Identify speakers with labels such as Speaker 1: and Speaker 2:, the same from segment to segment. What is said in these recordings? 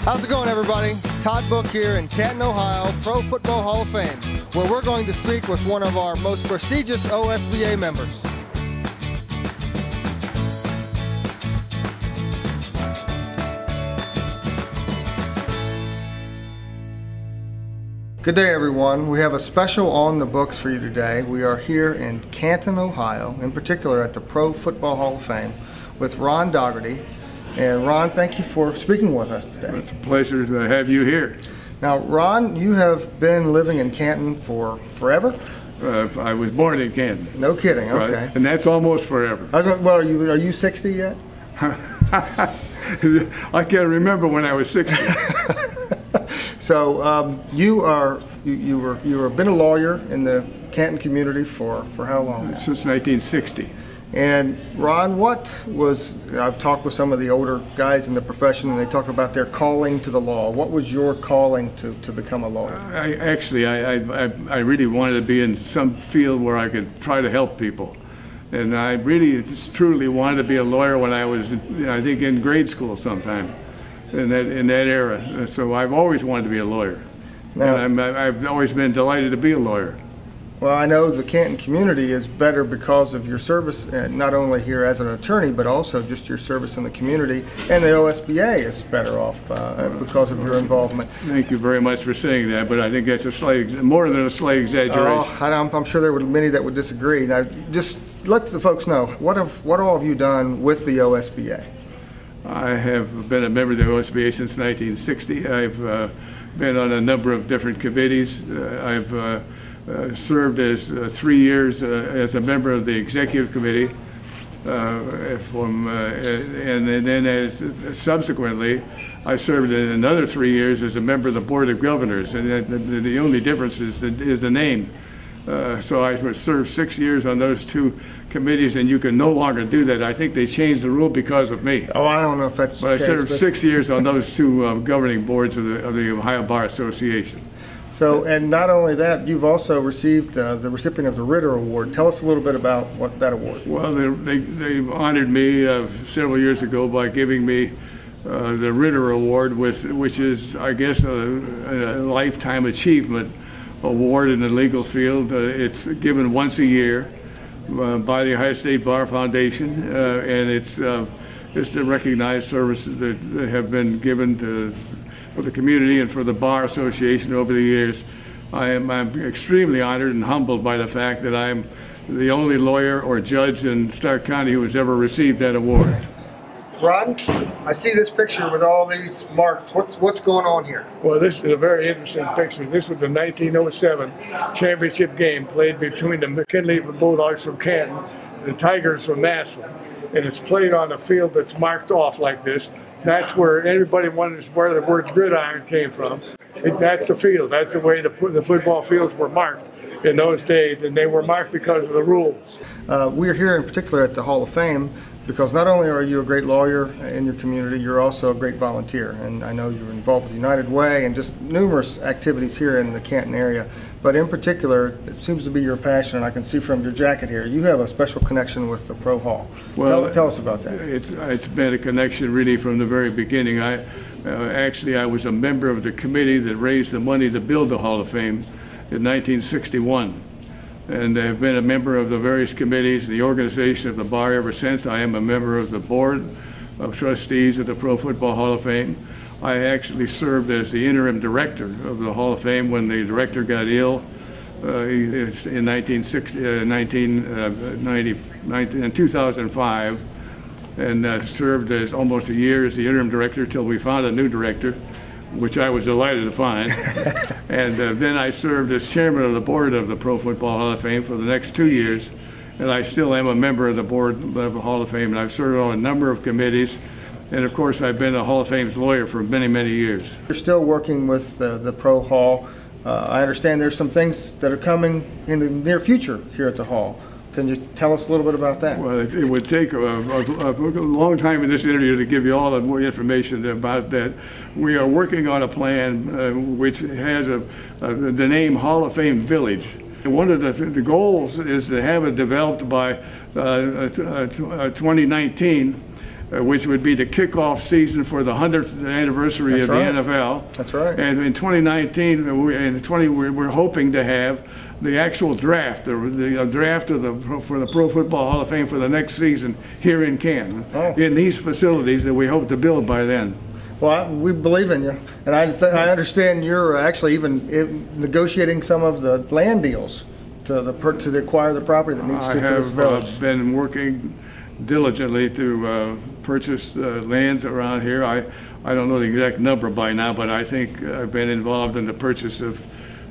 Speaker 1: How's it going, everybody? Todd Book here in Canton, Ohio, Pro Football Hall of Fame, where we're going to speak with one of our most prestigious OSBA members. Good day, everyone. We have a special on the books for you today. We are here in Canton, Ohio, in particular at the Pro Football Hall of Fame with Ron Dougherty. And Ron, thank you for speaking with us today.
Speaker 2: It's a pleasure to have you here.
Speaker 1: Now, Ron, you have been living in Canton for forever?
Speaker 2: I was born in Canton.
Speaker 1: No kidding,
Speaker 2: So
Speaker 1: okay.
Speaker 2: and that's almost forever.
Speaker 1: Well, are you 60 yet?
Speaker 2: I can't remember when I was 60.
Speaker 1: So you have been a lawyer in the Canton community for how long now?
Speaker 2: Since 1960.
Speaker 1: And Ron, I've talked with some of the older guys in the profession, and they talk about their calling to the law. What was your calling to become a lawyer?
Speaker 2: I really wanted to be in some field where I could try to help people. And I really just truly wanted to be a lawyer when I was, I think, in grade school sometime, in that era. So I've always wanted to be a lawyer. Now, and I've always been delighted to be a lawyer.
Speaker 1: Well, I know the Canton community is better because of your service, not only here as an attorney, but also just your service in the community. And the OSBA is better off because of your involvement.
Speaker 2: Thank you very much for saying that, but I think that's more than a slight exaggeration.
Speaker 1: I'm sure there were many that would disagree. Now, just let the folks know, what all have you done with the OSBA?
Speaker 2: I have been a member of the OSBA since 1960. I've been on a number of different committees. I've served as 3 years as a member of the executive committee, and then subsequently I served in another 3 years as a member of the board of governors, and the only difference is the name. So I served 6 years on those two committees, and you can no longer do that. I think they changed the rule because of me.
Speaker 1: Oh, I don't know if that's
Speaker 2: the case. But I served 6 years on those two governing boards of the Ohio Bar Association.
Speaker 1: So, and not only that, you've also received the recipient of the Ritter Award. Tell us a little bit about that award.
Speaker 2: Well, they honored me several years ago by giving me the Ritter Award, which is, I guess, a lifetime achievement award in the legal field. It's given once a year by the Ohio State Bar Foundation, and it's just to recognize services that have been given for the community and for the Bar Association over the years. I'm extremely honored and humbled by the fact that I'm the only lawyer or judge in Stark County who has ever received that award.
Speaker 1: Ron, I see this picture with all these marks. What's going on here?
Speaker 2: Well, this is a very interesting picture. This was the 1907 championship game played between the McKinley Bulldogs from Canton and the Tigers from Massillon. And it's played on a field that's marked off like this. That's where everybody wonders where the word gridiron came from. That's the field. That's the way the football fields were marked in those days, and they were marked because of the rules.
Speaker 1: We're here in particular at the Hall of Fame because not only are you a great lawyer in your community, you're also a great volunteer. And I know you're involved with United Way and just numerous activities here in the Canton area. But in particular, it seems to be your passion, and I can see from your jacket here, you have a special connection with the Pro Hall. Well, tell us about that.
Speaker 2: It's been a connection really from the very beginning. Actually, I was a member of the committee that raised the money to build the Hall of Fame in 1961. And I've been a member of the various committees, the organization of the bar ever since. I am a member of the board of trustees of the Pro Football Hall of Fame. I actually served as the interim director of the Hall of Fame when the director got ill in 2005, and served as almost a year as the interim director until we found a new director, which I was delighted to find. And then I served as chairman of the board of the Pro Football Hall of Fame for the next 2 years, and I still am a member of the board of the Hall of Fame, and I've served on a number of committees. And of course, I've been a Hall of Fame's lawyer for many, many years.
Speaker 1: You're still working with the Pro Hall. I understand there's some things that are coming in the near future here at the Hall. Can you tell us a little bit about that?
Speaker 2: Well, it would take a long time in this interview to give you all the more information about that. We are working on a plan which has the name Hall of Fame Village. And one of the goals is to have it developed by 2019. which would be the kickoff season for the 100th anniversary of the NFL.
Speaker 1: That's right.
Speaker 2: And in 2019, we're hoping to have the actual draft, the draft for the Pro Football Hall of Fame for the next season here in Canton, in these facilities that we hope to build by then.
Speaker 1: Well, we believe in you, and I understand you're actually even negotiating some of the land deals to acquire the property that needs to for this village.
Speaker 2: I have been working diligently to purchase lands around here. I don't know the exact number by now, but I think I've been involved in the purchase of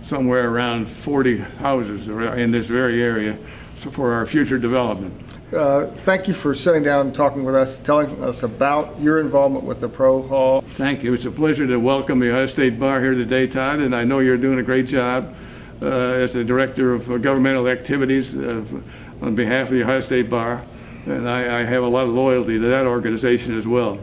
Speaker 2: somewhere around 40 houses in this very area, so for our future development.
Speaker 1: Thank you for sitting down and talking with us, telling us about your involvement with the Pro Hall.
Speaker 2: Thank you. It's a pleasure to welcome the Ohio State Bar here today, Todd, and I know you're doing a great job as the Director of Governmental Activities on behalf of the Ohio State Bar, and I have a lot of loyalty to that organization as well.